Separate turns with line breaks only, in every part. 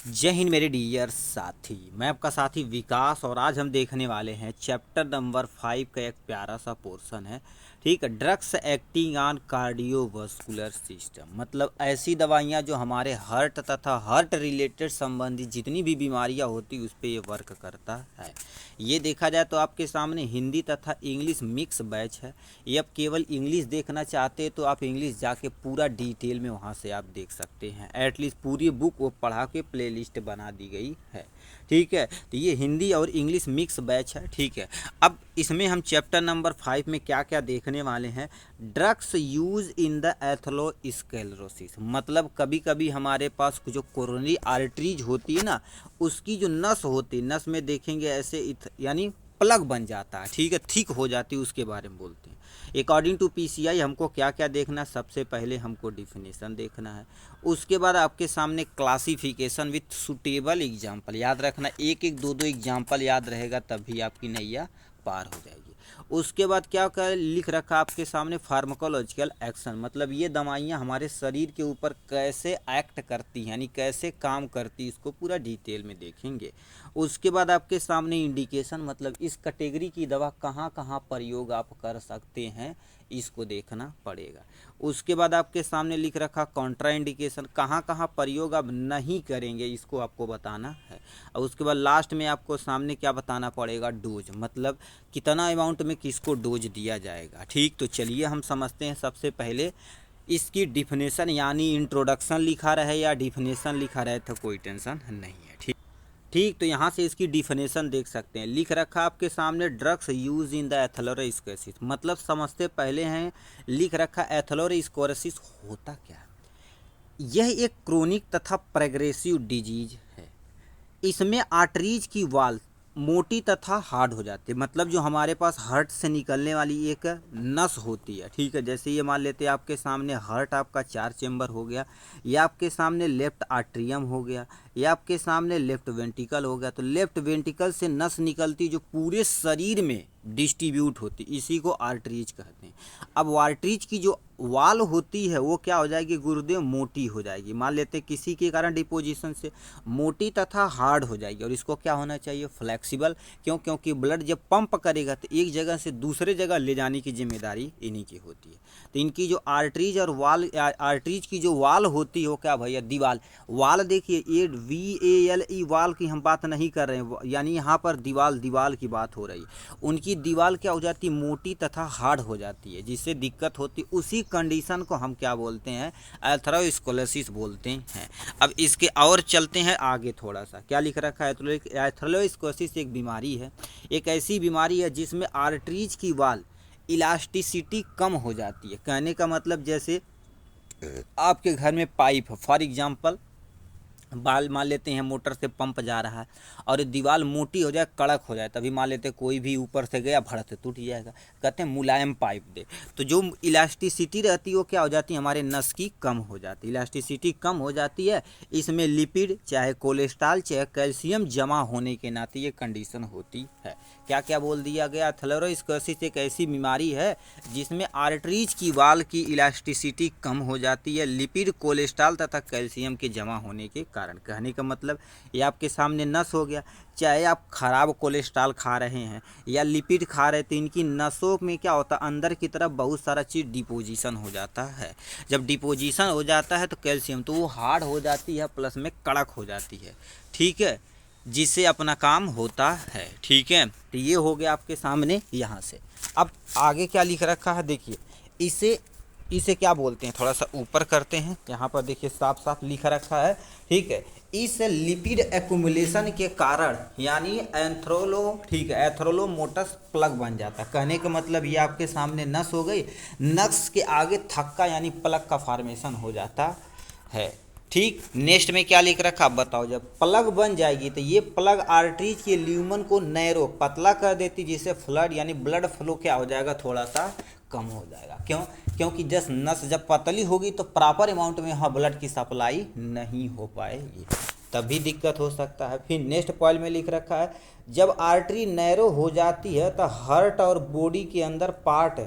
जय हिंद मेरे डियर साथी। मैं आपका साथी विकास और आज हम देखने वाले हैं चैप्टर नंबर 5 का एक प्यारा सा पोर्शन है। ठीक है, drugs acting on cardiovascular system, मतलब ऐसी दवाइयाँ जो हमारे हार्ट तथा हार्ट रिलेटेड संबंधित जितनी भी बीमारियाँ होती उस पर ये वर्क करता है। ये देखा जाए तो आपके सामने हिंदी तथा इंग्लिश मिक्स बैच है। ये आप केवल इंग्लिश देखना चाहते हैं तो आप इंग्लिश जाके पूरा डिटेल में वहाँ से आप देख सकते हैं। एटलीस्ट पूरी बुक वो पढ़ा के प्लेलिस्ट बना दी गई है। ठीक है, तो ये हिंदी और इंग्लिश मिक्स बैच है। ठीक है, अब इसमें हम चैप्टर नंबर 5 में क्या क्या देखने वाले हैं। Drugs use in the atherosclerosis, मतलब कभी कभी हमारे पास जो कोरोनरी आर्टरीज होती है ना, उसकी जो नस होती है, नस में देखेंगे ऐसे यानी प्लग बन जाता है। ठीक है, थिक हो जाती है, उसके बारे में बोलते हैं। अकॉर्डिंग टू पीसीआई हमको क्या क्या देखना है, सबसे पहले हमको डिफिनेशन देखना है। उसके बाद आपके सामने क्लासिफिकेशन विथ सुटेबल एग्जाम्पल, याद रखना, एक एक दो दो एग्जाम्पल याद रहेगा तभी आपकी नैया पार हो जाएगी। उसके बाद क्या कर लिख रखा आपके सामने, फार्माकोलॉजिकल एक्शन, मतलब ये दवाइयाँ हमारे शरीर के ऊपर कैसे एक्ट करती हैं, यानी कैसे काम करती, इसको पूरा डिटेल में देखेंगे। उसके बाद आपके सामने इंडिकेशन, मतलब इस कैटेगरी की दवा कहाँ कहाँ प्रयोग आप कर सकते हैं, इसको देखना पड़ेगा। उसके बाद आपके सामने लिख रखा कॉन्ट्रा इंडिकेशन, कहाँ कहाँ प्रयोग आप नहीं करेंगे, इसको आपको बताना है। और उसके बाद लास्ट में आपको सामने क्या बताना पड़ेगा, डोज, मतलब कितना अमाउंट में किसको डोज दिया जाएगा। ठीक, तो चलिए हम समझते हैं। सबसे पहले इसकी डिफिनेशन, यानी इंट्रोडक्शन लिखा रहे या डिफिनेशन लिखा रहे तो कोई टेंशन नहीं है। ठीक ठीक, तो यहाँ से इसकी डिफिनेशन देख सकते हैं। लिख रखा आपके सामने drugs use in the atherosclerosis, मतलब समझते पहले हैं। लिख रखा एथेरोस्क्लेरोसिस होता क्या है। यह एक क्रोनिक तथा प्रोग्रेसिव डिजीज है। इसमें आर्टरीज की वाल मोटी तथा हार्ड हो जाती है, मतलब जो हमारे पास हार्ट से निकलने वाली एक नस होती है। ठीक है, जैसे ये मान लेते हैं आपके सामने हार्ट आपका 4 चेम्बर हो गया, या आपके सामने लेफ्ट आर्ट्रियम हो गया, या आपके सामने लेफ्ट वेंट्रिकल हो गया। तो लेफ्ट वेंट्रिकल से नस निकलती जो पूरे शरीर में डिस्ट्रीब्यूट होती, इसी को आर्टरीज कहते हैं। अब आर्टरीज की जो वाल होती है वो क्या हो जाएगी, गुरुदेव, मोटी हो जाएगी। मान लेते किसी के कारण डिपोजिशन से मोटी तथा हार्ड हो जाएगी। और इसको क्या होना चाहिए, फ्लेक्सिबल। क्यों, क्योंकि ब्लड जब पंप करेगा तो एक जगह से दूसरे जगह ले जाने की जिम्मेदारी इन्हीं की होती है। तो इनकी जो आर्टरीज और वाल, आर्टरीज की जो वाल होती है वो क्या भैया, दीवाल। वाल देखिए, ये VALE वाल की हम बात नहीं कर रहे हैं, यानी यहाँ पर दीवाल की बात हो रही है। उनकी दीवाल क्या हो जाती है, मोटी तथा हार्ड हो जाती है, जिससे दिक्कत होती है। उसी कंडीशन को हम क्या बोलते हैं, एथेरोस्क्लेरोसिस बोलते हैं। अब इसके और चलते हैं आगे थोड़ा सा। क्या लिख रखा है, एथेरोस्क्लेरोसिस एक बीमारी है, एक ऐसी बीमारी है जिसमें आर्टरीज की वाल इलास्टिसिटी कम हो जाती है। कहने का मतलब जैसे आपके घर में पाइप है, फॉर एग्जांपल बाल मान लेते हैं मोटर से पंप जा रहा है और दीवार मोटी हो जाए, कड़क हो जाए, तभी मान लेते हैं कोई भी ऊपर से गया भड़क से टूट जाएगा। कहते हैं मुलायम पाइप दे। तो जो इलास्टिसिटी रहती है वो क्या हो जाती है, हमारे नस की कम हो जाती है, इलास्टिसिटी कम हो जाती है। इसमें लिपिड चाहे कोलेस्ट्रॉल चाहे कैल्शियम जमा होने के नाते ये कंडीशन होती है। क्या क्या बोल दिया गया, एथेरोस्क्लेरोसिस एक ऐसी बीमारी है जिसमें आर्टरीज की वाल की इलास्टिसिटी कम हो जाती है, लिपिड, कोलेस्ट्रॉल तथा कैल्शियम के जमा होने के कारण। कहने का मतलब ये आपके सामने नस हो गया, चाहे आप खराब कोलेस्ट्रॉल खा रहे हैं या लिपिड खा रहे, तो इनकी नसों में क्या होता है, अंदर की तरफ बहुत सारा चीज़ डिपोजिशन हो जाता है। जब डिपोजिशन हो जाता है तो कैल्शियम तो वो हार्ड हो जाती है, प्लस में कड़क हो जाती है। ठीक है, जिससे अपना काम होता है। ठीक है, तो ये हो गया आपके सामने यहाँ से। अब आगे क्या लिख रखा है देखिए, इसे इसे क्या बोलते हैं, थोड़ा सा ऊपर करते हैं। यहाँ पर देखिए साफ साफ लिख रखा है। ठीक है, इस लिपिड एक्युमुलेशन के कारण यानी ठीक है, एथेरोमोटस प्लग बन जाता है। कहने का मतलब ये आपके सामने नस हो गई, नस के आगे थक्का यानी प्लग का फॉर्मेशन हो जाता है। ठीक, नेक्स्ट में क्या लिख रखा, बताओ। जब प्लग बन जाएगी तो ये प्लग आर्टरीज के ल्यूमन को नैरो पतला कर देती, जिससे फ्लड यानी ब्लड फ्लो क्या हो जाएगा, थोड़ा सा कम हो जाएगा। क्यों, क्योंकि जस्ट नस जब पतली होगी तो प्रॉपर अमाउंट में यहाँ ब्लड की सप्लाई नहीं हो पाएगी, तभी दिक्कत हो सकता है। फिर नेक्स्ट पॉइंट में लिख रखा है, जब आर्टरी नैरो हो जाती है तो हार्ट और बॉडी के अंदर पार्ट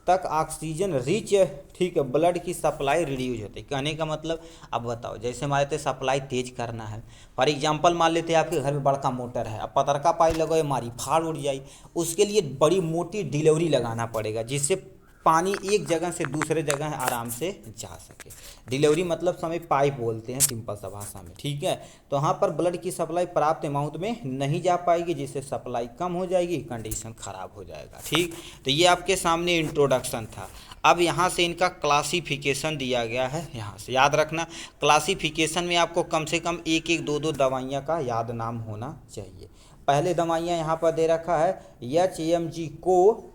तक ऑक्सीजन रिच, ठीक है, ब्लड की सप्लाई रिड्यूज होती है। कहने का मतलब, अब बताओ, जैसे हमारे तो सप्लाई तेज करना है, फॉर एग्जांपल मान लेते हैं आपके घर में बड़का मोटर है, अब पतरका पाइप लगाए मारी फाड़ उड़ जाई, उसके लिए बड़ी मोटी डिलीवरी लगाना पड़ेगा जिससे पानी एक जगह से दूसरे जगह आराम से जा सके। डिलीवरी मतलब समय पाइप बोलते हैं सिंपल सा भाषा में, ठीक है। तो यहाँ पर ब्लड की सप्लाई पर्याप्त अमाउंट में नहीं जा पाएगी, जिससे सप्लाई कम हो जाएगी, कंडीशन ख़राब हो जाएगा, ठीक। तो ये आपके सामने इंट्रोडक्शन था। अब यहाँ से इनका क्लासिफिकेशन दिया गया है, यहाँ से याद रखना। क्लासिफिकेशन में आपको कम से कम एक एक दो दो दवाइयाँ का याद नाम होना चाहिए। पहले दवाइयाँ यहाँ पर दे रखा है HMG को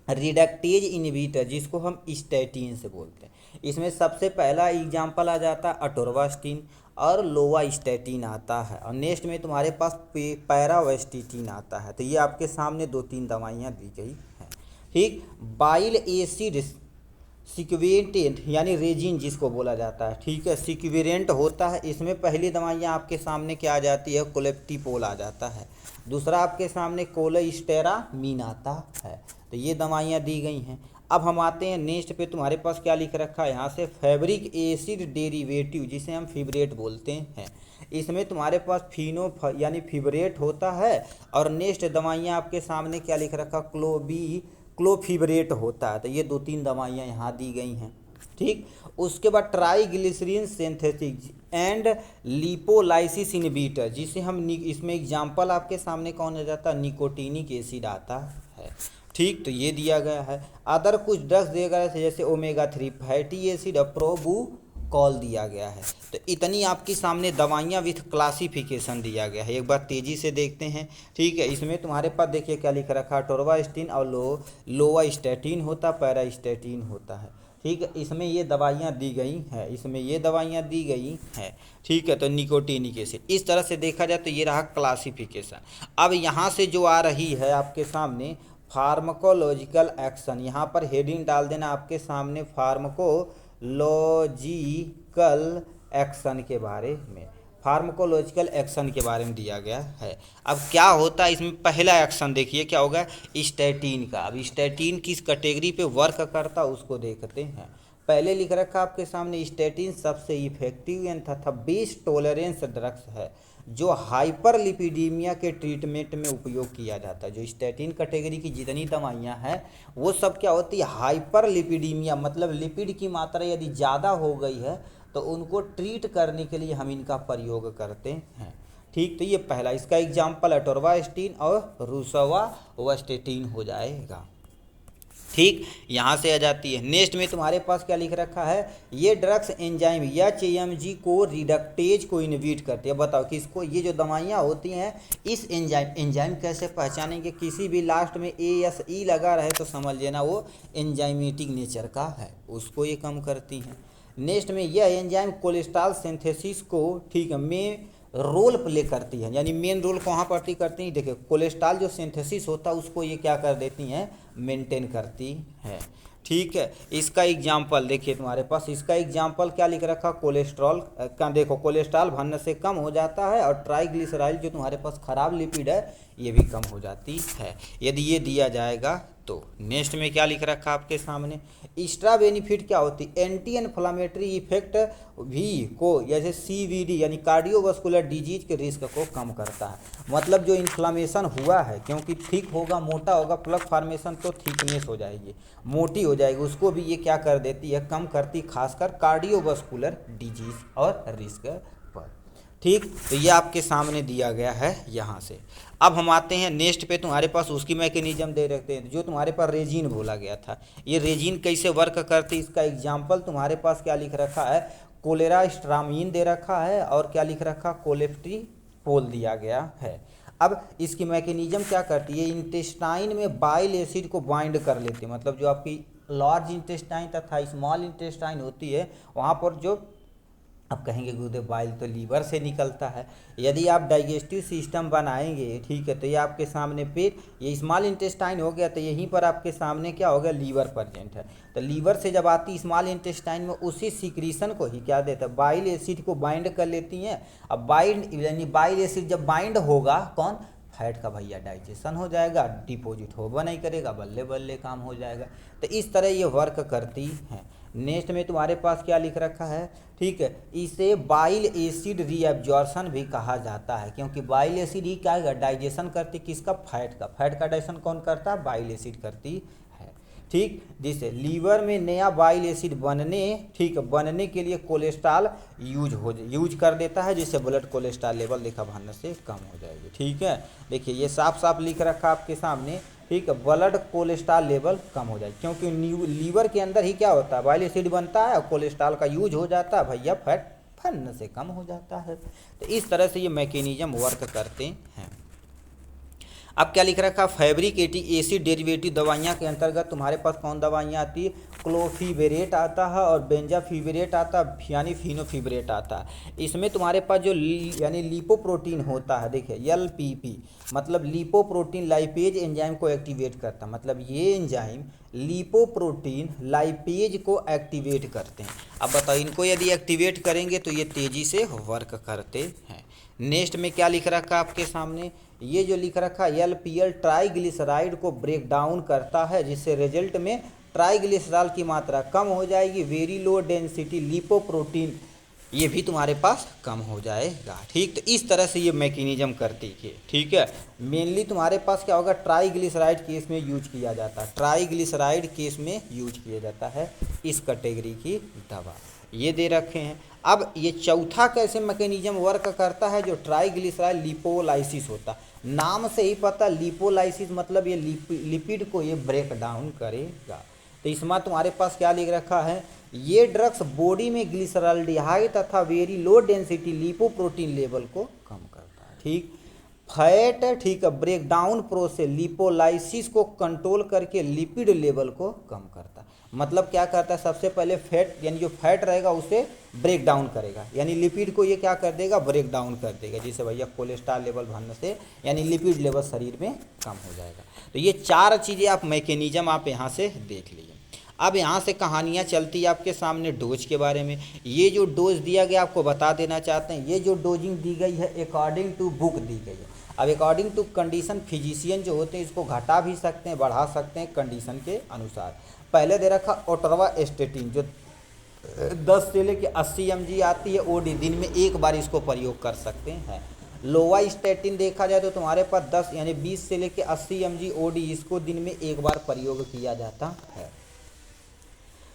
रिडक्टेज इनहिबिटर, जिसको हम स्टैटिन से बोलते हैं। इसमें सबसे पहला एग्जाम्पल आ जाता है अटोरवास्टिन और लोवास्टैटिन आता है, और नेक्स्ट में तुम्हारे पास पैरावेस्टिटिन आता है। तो ये आपके सामने 2-3 दवाइयाँ दी गई हैं, ठीक। बाइल एसिड सिक्वेंटेंट यानी रेजिन जिसको बोला जाता है, ठीक है, सिक्वेरेंट होता है। इसमें पहली दवाइयाँ आपके सामने क्या आ जाती है, कोलेप्टिपोल आ जाता है। दूसरा आपके सामने कोलेस्टेरामीन आता है। तो ये दवाइयाँ दी गई हैं। अब हम आते हैं नेक्स्ट पे, तुम्हारे पास क्या लिख रखा है यहाँ से, फैब्रिक एसिड डेरिवेटिव, जिसे हम फिब्रेट बोलते हैं। इसमें तुम्हारे पास फिनो यानी फिब्रेट होता है, और नेक्स्ट दवाइयाँ आपके सामने क्या लिख रखा, क्लोफिब्रेट होता है। तो ये 2-3 दवाइयाँ यहाँ दी गई हैं, ठीक। उसके बाद ट्राईग्लिसरीन सिंथेटिक एंड लिपोलाइसिस इनहिबिटर, जिसे हम इसमें एग्जाम्पल आपके सामने कौन आ जाता है, निकोटिनिक एसिड आता है, ठीक। तो ये दिया गया है। अदर कुछ ड्रग्स दिए गए जैसे ओमेगा-3 फैटी एसिड और प्रोबुकॉल दिया गया है। तो इतनी आपकी सामने दवाइयाँ विथ क्लासिफिकेशन दिया गया है। एक बार तेज़ी से देखते हैं, ठीक है। इसमें तुम्हारे पास देखिए क्या लिख रखा है, टोरवास्टिन और लोवास्टैटिन होता, पैरास्टैटिन होता है, ठीक है। इसमें ये दवाइयाँ दी गई हैं, इसमें ये दवाइयाँ दी गई हैं, ठीक है। तो निकोटिनिक एसिड, इस तरह से देखा जाए तो ये रहा क्लासिफिकेशन। अब यहाँ से जो आ रही है आपके सामने फार्माकोलॉजिकल एक्शन, यहाँ पर हेडिंग डाल देना आपके सामने फार्माकोलॉजिकल एक्शन के बारे में, फार्माकोलॉजिकल एक्शन के बारे में दिया गया है। अब क्या होता है इसमें, पहला एक्शन देखिए क्या होगा, स्टैटिन का। अब स्टैटिन किस कैटेगरी पे वर्क करता है उसको देखते हैं। पहले लिख रखा आपके सामने, स्टैटिन सबसे इफेक्टिव एंड तथा बेस्ट टॉलरेंस ड्रग्स है जो हाइपरलिपिडीमिया के ट्रीटमेंट में उपयोग किया जाता है। जो स्टैटिन कैटेगरी की जितनी दवाइयाँ हैं वो सब क्या होती है, हाइपरलिपिडीमिया, मतलब लिपिड की मात्रा यदि ज़्यादा हो गई है तो उनको ट्रीट करने के लिए हम इनका प्रयोग करते हैं, ठीक। तो ये पहला, इसका एग्जाम्पल अटोरवास्टिन और रोसुवास्टैटिन हो जाएगा, ठीक। यहाँ से आ जाती है। नेक्स्ट में तुम्हारे पास क्या लिख रखा है, ये ड्रग्स एंजाइम HMG को रिडक्टेज को इनहिबिट करती है। बताओ किसको, ये जो दवाइयाँ होती हैं इस एंजाइम कैसे पहचानेंगे, किसी भी लास्ट में ASE लगा रहे तो समझ लेना वो एंजाइमेटिक नेचर का है, उसको ये कम करती हैं। नेक्स्ट में यह एंजाइम कोलेस्ट्रॉल सिंथेसिस को, ठीक है, में रोल प्ले करती है, यानी मेन रोल कहाँ पर करती हैं, देखिए कोलेस्ट्रॉल जो सिंथेसिस होता है उसको ये क्या कर देती हैं, मेंटेन करती है, ठीक है। इसका एग्जाम्पल देखिए तुम्हारे पास, इसका एग्जाम्पल क्या लिख रखा, कोलेस्ट्रॉल का, देखो कोलेस्ट्रॉल बनने से कम हो जाता है, और ट्राइग्लिसराइड जो तुम्हारे पास खराब लिपिड है ये भी कम हो जाती है यदि ये दिया जाएगा तो। नेक्स्ट में क्या लिख रखा आपके सामने, एक्स्ट्रा बेनिफिट क्या होती है, एंटी इन्फ्लामेटरी इफेक्ट भी को, जैसे CVD यानी कार्डियोवास्कुलर डिजीज के रिस्क को कम करता है। मतलब जो इन्फ्लामेशन हुआ है, क्योंकि थिक होगा, मोटा होगा, प्लग फॉर्मेशन तो थिकनेस हो जाएगी, मोटी हो जाएगी, उसको भी ये क्या कर देती है, कम करती, खासकर कार्डियोवास्कुलर डिजीज और रिस्क पर, ठीक। तो ये आपके सामने दिया गया है यहाँ से। अब हम आते हैं नेक्स्ट पे, तुम्हारे पास उसकी मैकेनिज्म दे रखते हैं, जो तुम्हारे पास रेजिन बोला गया था, ये रेजिन कैसे वर्क करती है, इसका एग्जाम्पल तुम्हारे पास क्या लिख रखा है, कोलेरास्ट्रामीन दे रखा है, और क्या लिख रखा, कोलेप्टिपोल दिया गया है। अब इसकी मैकेनिज्म क्या करती है, इंटेस्टाइन में बाइल एसिड को बाइंड कर लेती है, मतलब जो आपकी लार्ज इंटेस्टाइन तथा स्मॉल इंटेस्टाइन होती है वहाँ पर जो अब कहेंगे गुरुदेव बाइल तो लीवर से निकलता है, यदि आप डाइजेस्टिव सिस्टम बनाएंगे, ठीक है, तो ये आपके सामने पेट, ये स्मॉल इंटेस्टाइन हो गया, तो यहीं पर आपके सामने क्या हो गया, लीवर प्रेजेंट है। तो लीवर से जब आती स्मॉल इंटेस्टाइन में उसी सिक्रीशन को ही क्या देता है, बाइल एसिड को बाइंड कर लेती हैं। अब बाइंड यानी बाइल एसिड जब बाइंड होगा कौन, फैट का भैया डाइजेशन हो जाएगा, डिपॉजिट होगा नहीं करेगा, बल्ले बल्ले काम हो जाएगा। तो इस तरह ये वर्क करती है। नेक्स्ट में तुम्हारे पास क्या लिख रखा है, ठीक है, इसे बाइल एसिड रीअब्जॉर्प्शन भी कहा जाता है, क्योंकि बाइल एसिड ही क्या है, डाइजेशन करती किसका, फैट का। फैट का डाइजेशन कौन करता है, बाइल एसिड करती है। ठीक, जिससे लीवर में नया बाइल एसिड बनने, ठीक है, बनने के लिए कोलेस्ट्रॉल यूज कर देता है, जिससे ब्लड कोलेस्ट्रॉल लेवल देखा भागने से कम हो जाएगी। ठीक है, देखिए ये साफ साफ लिख रखा आपके सामने, ठीक है, ब्लड कोलेस्ट्रॉल लेवल कम हो जाए, क्योंकि लीवर के अंदर ही क्या होता है, बाइल एसिड बनता है और कोलेस्ट्रॉल का यूज हो जाता है भैया, फैट फन से कम हो जाता है। तो इस तरह से ये मैकेनिज्म वर्क करते हैं। अब क्या लिख रखा, फैब्रिकेटिव एसिड डेरिवेटिव दवाइयाँ के अंतर्गत तुम्हारे पास कौन दवाइयाँ आती है, क्लोफिबेरेट आता है और बेंजाफिबरेट आता है, यानी फिनोफिबरेट आता है। इसमें तुम्हारे पास जो यानी लिपोप्रोटीन होता है, देखिए LPP मतलब लिपोप्रोटीन लाइपेज एंजाइम को एक्टिवेट करता है, मतलब ये एंजाइम लिपोप्रोटीन लाइपेज को एक्टिवेट करते हैं। अब बताओ, इनको यदि एक्टिवेट करेंगे तो ये तेज़ी से वर्क करते हैं। नेक्स्ट में क्या लिख रखा आपके सामने, ये जो लिख रखा LPL ट्राइग्लिसराइड को ब्रेक डाउन करता है, जिससे रिजल्ट में ट्राइग्लिसरॉल की मात्रा कम हो जाएगी। वेरी लो डेंसिटी लिपोप्रोटीन ये भी तुम्हारे पास कम हो जाएगा। ठीक, तो इस तरह से ये मैकेनिज्म करती है। ठीक है, मेनली तुम्हारे पास क्या होगा, ट्राइग्लिसराइड केस में यूज किया जाता है, ट्राइग्लिसराइड केस में यूज किया जाता है इस कैटेगरी की दवा, ये दे रखे हैं। अब ये चौथा कैसे मैकेनिज्म वर्क करता है, जो ट्राइग्लिसराइड लिपोलाइसिस होता है, नाम से ही पता, लिपोलाइसिस मतलब ये लिपिड को ये ब्रेक डाउन करेगा। तो इसमें तुम्हारे पास क्या लिख रखा है, ये ड्रग्स बॉडी में ग्लिसरॉल्डिहाइड तथा very low density lipoprotein level को कम करता है। ठीक, फैट, ठीक है, ब्रेक डाउन प्रोसेस लिपोलाइसिस को कंट्रोल करके लिपिड लेवल को कम करता है। मतलब क्या करता है, सबसे पहले फैट यानी जो फैट रहेगा उसे ब्रेक डाउन करेगा, यानी लिपिड को ये क्या कर देगा, ब्रेक डाउन कर देगा, जिससे भैया कोलेस्ट्रॉल लेवल बढ़ने से यानी लिपिड लेवल शरीर में कम हो जाएगा। तो ये चार चीज़ें आप मैकेनिज्म आप यहाँ से देख लीजिए। अब यहाँ से कहानियाँ चलती है आपके सामने डोज के बारे में। ये जो डोज दिया गया आपको बता देना चाहते हैं, ये जो डोजिंग दी गई है अकॉर्डिंग टू बुक दी गई है। अब अकॉर्डिंग टू कंडीशन फिजिशियन जो होते हैं इसको घटा भी सकते हैं, बढ़ा सकते हैं कंडीशन के अनुसार। पहले दे रखा ओट्रोवास्टेटिन जो 10 से लेकर 80 mg आती है ओडी, दिन में एक बार इसको प्रयोग कर सकते हैं। लोवास्टेटिन देखा जाए तो तुम्हारे पास 10 यानी 20 से लेकर 80 mg ओडी, इसको दिन में एक बार प्रयोग किया जाता है।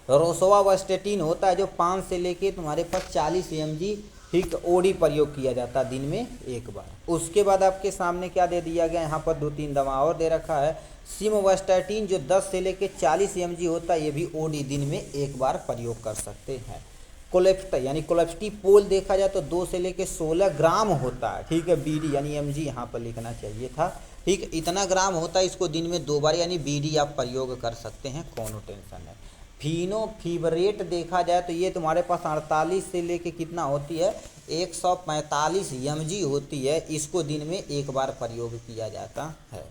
रोसोवास्टेटिन होता है जो 5 से लेके तुम्हारे पास 40 mg, ठीक, ओडी प्रयोग किया जाता है दिन में एक बार। उसके बाद आपके सामने क्या दे दिया गया, यहाँ पर 2-3 दवा और दे रखा है। सिमवास्टेटिन जो 10 से लेके 40 mg होता है, ये भी ओडी दिन में एक बार प्रयोग कर सकते हैं। कोलेप्ट यानी कोलेप्टिपोल देखा जाए तो 2 से लेके 16 ग्राम होता है, ठीक है, बीडी यानी mg यहाँ पर लिखना चाहिए था, ठीक, इतना ग्राम होता है, इसको दिन में 2 बार यानी बीडी आप प्रयोग कर सकते हैं, कोनो टेंशन है। फिनोफिबरेट देखा जाए तो ये तुम्हारे पास 48 से लेके कितना होती है, 145 mg होती है, इसको दिन में एक बार प्रयोग किया जाता है।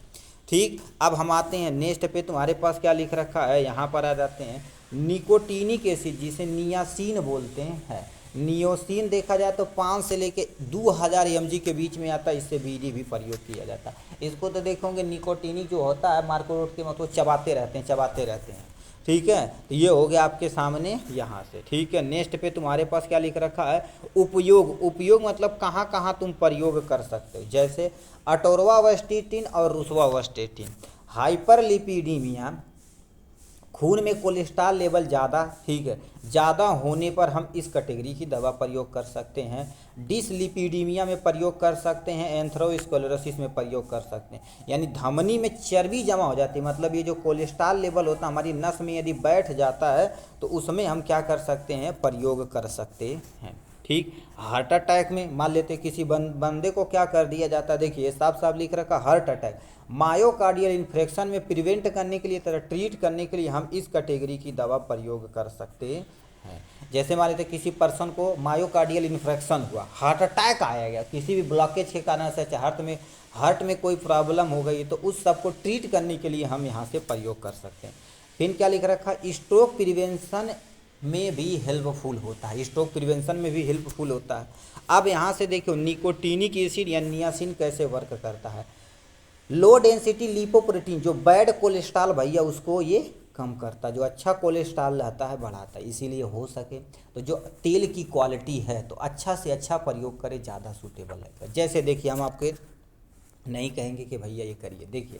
ठीक, अब हम आते हैं नेक्स्ट पे, तुम्हारे पास क्या लिख रखा है, यहाँ पर आ जाते हैं निकोटीनिक एसिड जिसे नियासिन बोलते हैं। नियोसिन देखा जाए तो 5 से लेके 2000 mg के बीच में आता है, इससे बीडी भी प्रयोग किया जाता है। इसको तो देखोगे निकोटीनिक जो होता है मार्कोरोट के मतलब चबाते रहते हैं, ठीक है। तो ये हो गया आपके सामने यहाँ से, ठीक है। नेक्स्ट पे तुम्हारे पास क्या लिख रखा है, उपयोग मतलब कहाँ कहाँ तुम प्रयोग कर सकते हो, जैसे अटोरवास्टेटिन और रोसुवास्टेटिन। हाइपरलिपिडीमिया, खून में कोलेस्ट्रॉल लेवल ज़्यादा, ठीक है, ज़्यादा होने पर हम इस कैटेगरी की दवा प्रयोग कर सकते हैं। डिसलिपिडीमिया में प्रयोग कर सकते हैं, एंथ्रोस्क्लेरोसिस में प्रयोग कर सकते हैं, यानी धमनी में चर्बी जमा हो जाती है, मतलब ये जो कोलेस्ट्रॉल लेवल होता है हमारी नस में यदि बैठ जाता है तो उसमें हम क्या कर सकते हैं, प्रयोग कर सकते हैं। ठीक, हार्ट अटैक में मान लेते किसी बंदे को क्या कर दिया जाता है, देखिए साफ साफ लिख रखा हार्ट अटैक, मायोकार्डियल इन्फेक्शन में प्रिवेंट करने के लिए, ट्रीट करने के लिए हम इस कैटेगरी की दवा प्रयोग कर सकते हैं। जैसे मान लेते किसी पर्सन को मायोकार्डियल इन्फेक्शन हुआ, हार्ट अटैक आया गया किसी भी ब्लॉकेज के कारण से, हार्ट में कोई प्रॉब्लम हो गई, तो उस सब को ट्रीट करने के लिए हम यहाँ से प्रयोग कर सकते हैं। फिर क्या लिख रखा, स्ट्रोक प्रिवेंशन में भी हेल्पफुल होता है, स्ट्रोक प्रिवेंशन में भी हेल्पफुल होता है। अब यहाँ से देखो निकोटीनिक एसिड या नियासिन कैसे वर्क करता है। लो डेंसिटी लिपोप्रोटीन, जो बैड कोलेस्ट्रॉल भैया उसको ये कम करता है, जो अच्छा कोलेस्ट्रॉल रहता है बढ़ाता है। इसीलिए हो सके तो जो तेल की क्वालिटी है तो अच्छा से अच्छा प्रयोग करें, ज़्यादा सूटेबल है। जैसे देखिए हम आपके नहीं कहेंगे कि भैया ये करिए, देखिए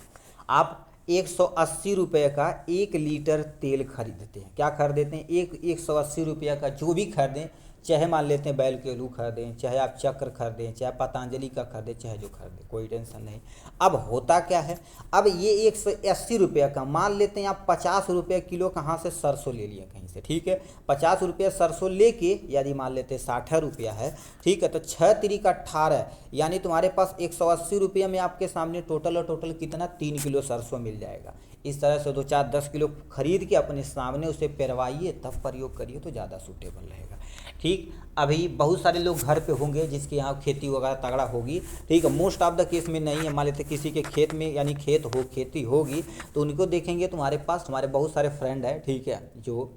आप 180 रुपये का 1 लीटर तेल खरीदते हैं, क्या खरीदते हैं, 180 रुपये का जो भी खरीदें, चाहे मान लेते हैं बैल के लू खरीदें, चाहे आप चक्र खरीदें, चाहे पतंजलि का खरीदें, चाहे जो खरीदें, कोई टेंशन नहीं। अब होता क्या है, अब ये 180 रुपये का मान लेते हैं आप 50 रुपये किलो कहाँ से सरसों ले लिए कहीं से, ठीक है, 50 रुपये सरसों लेके यदि मान लेते 60 रुपया है, ठीक है, तो 6×3=18, यानी तुम्हारे पास 180 रुपये में आपके सामने टोटल कितना 3 किलो सरसों मिल जाएगा। इस तरह से 2 4 10 किलो खरीद के अपने सामने उसे पेरवाइए, तब प्रयोग करिए तो ज़्यादा सूटेबल रहेगा। ठीक, अभी बहुत सारे लोग घर पे होंगे जिसके यहाँ खेती वगैरह तगड़ा होगी, ठीक है, मोस्ट ऑफ द केस में नहीं है, मान लेते किसी के खेत में यानी खेती होगी तो उनको देखेंगे, तुम्हारे पास हमारे बहुत सारे फ्रेंड है, ठीक है, जो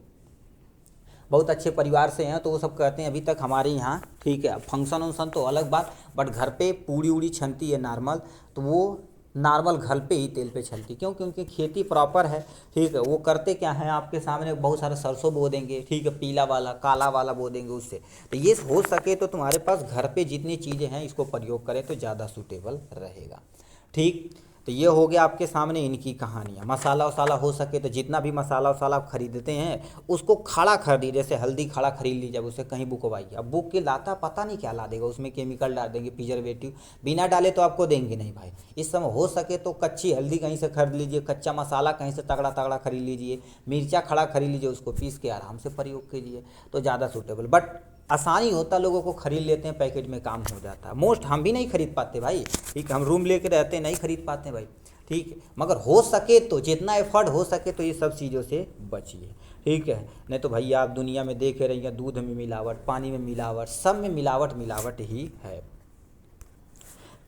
बहुत अच्छे परिवार से हैं, तो वो सब कहते हैं अभी तक हमारे यहाँ, ठीक है, फंक्शन वंक्शन तो अलग बात, बट घर पे पूड़ी उड़ी छनती है नॉर्मल, तो वो नॉर्मल घर पे ही तेल पे छलती, क्यों, क्योंकि खेती प्रॉपर है, ठीक है। वो करते क्या है, आपके सामने बहुत सारा सरसों बो देंगे, ठीक है, पीला वाला काला वाला बो देंगे उससे। तो ये हो सके तो तुम्हारे पास घर पे जितनी चीज़ें हैं इसको प्रयोग करें तो ज़्यादा सूटेबल रहेगा। ठीक, तो ये हो गया आपके सामने इनकी कहानियाँ। मसाला वसाला हो सके तो जितना भी मसाला वसाला आप खरीदते हैं उसको खड़ा खरीदिए, जैसे हल्दी खड़ा खरीद लीजिए, उसे कहीं बुकवाइए। अब बुक के लाता पता नहीं क्या ला देगा, उसमें केमिकल डाल देंगे, प्रिजर्वेटिव, बिना डाले तो आपको देंगे नहीं भाई। इस समय हो सके तो कच्ची हल्दी कहीं से खरीद लीजिए, कच्चा मसाला कहीं से तगड़ा तगड़ा खरीद लीजिए, मिर्चा खड़ा खरीद लीजिए, उसको पीस के आराम से प्रयोग कीजिए तो ज़्यादा सूटेबल। बट आसानी होता, लोगों को खरीद लेते हैं, पैकेट में काम हो जाता है। मोस्ट हम भी नहीं खरीद पाते भाई, ठीक, हम रूम लेके रहते हैं, नहीं खरीद पाते भाई, ठीक है, मगर हो सके तो जितना एफर्ट हो सके तो ये सब चीज़ों से बचिए, ठीक है। नहीं तो भैया आप दुनिया में देख रही हैं, दूध में मिलावट, पानी में मिलावट, सब में मिलावट ही है।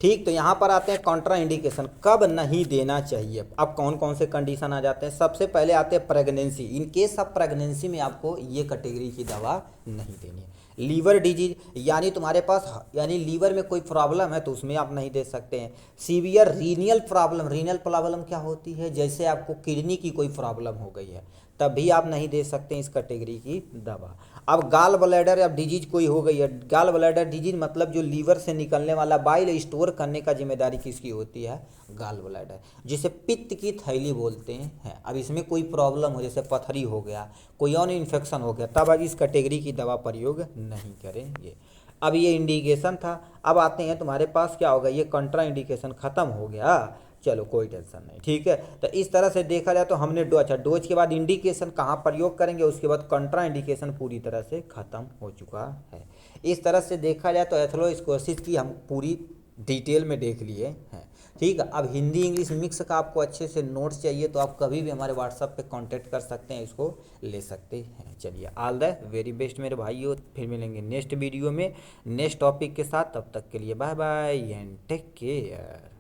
ठीक, तो यहाँ पर आते हैं कॉन्ट्रा इंडिकेशन, कब नहीं देना चाहिए। अब कौन कौन से कंडीशन आ जाते हैं, सबसे पहले आते हैं pregnancy. In case of pregnancy में आपको ये कैटेगरी की दवा नहीं देनी है। लीवर डिजीज, यानी तुम्हारे पास यानी लीवर में कोई प्रॉब्लम है तो उसमें आप नहीं दे सकते हैं। सीवियर रीनियल प्रॉब्लम क्या होती है, जैसे आपको किडनी की कोई प्रॉब्लम हो गई है तब भी आप नहीं दे सकते इस कैटेगरी की दवा। अब गाल ब्लैडर या डिजीज कोई हो गई है, गाल ब्लैडर डिजीज मतलब जो लीवर से निकलने वाला बाइल स्टोर करने का जिम्मेदारी किसकी होती है, गाल ब्लैडर, जिसे पित्त की थैली बोलते हैं। अब इसमें कोई प्रॉब्लम हो, जैसे पथरी हो गया, कोई और इन्फेक्शन हो गया, तब अब इस कैटेगरी की दवा प्रयोग नहीं करेंगे। अब ये इंडिकेशन था। अब आते हैं तुम्हारे पास क्या होगा, ये कंट्रा इंडिकेशन ख़त्म हो गया, चलो कोई टेंशन नहीं, ठीक है। तो इस तरह से देखा जाए तो हमने डोज के बाद इंडिकेशन कहाँ प्रयोग करेंगे, उसके बाद कंट्रा इंडिकेशन पूरी तरह से ख़त्म हो चुका है। इस तरह से देखा जाए तो एथेरोस्क्लेरोसिस की हम पूरी डिटेल में देख लिए हैं, ठीक है। अब हिंदी इंग्लिश मिक्स का आपको अच्छे से नोट्स चाहिए तो आप कभी भी हमारे व्हाट्सएप पे कांटेक्ट कर सकते हैं, इसको ले सकते हैं। चलिए, ऑल द वेरी बेस्ट मेरे भाइयों, फिर मिलेंगे नेक्स्ट वीडियो में नेक्स्ट टॉपिक के साथ। तब तक के लिए bye bye and take care.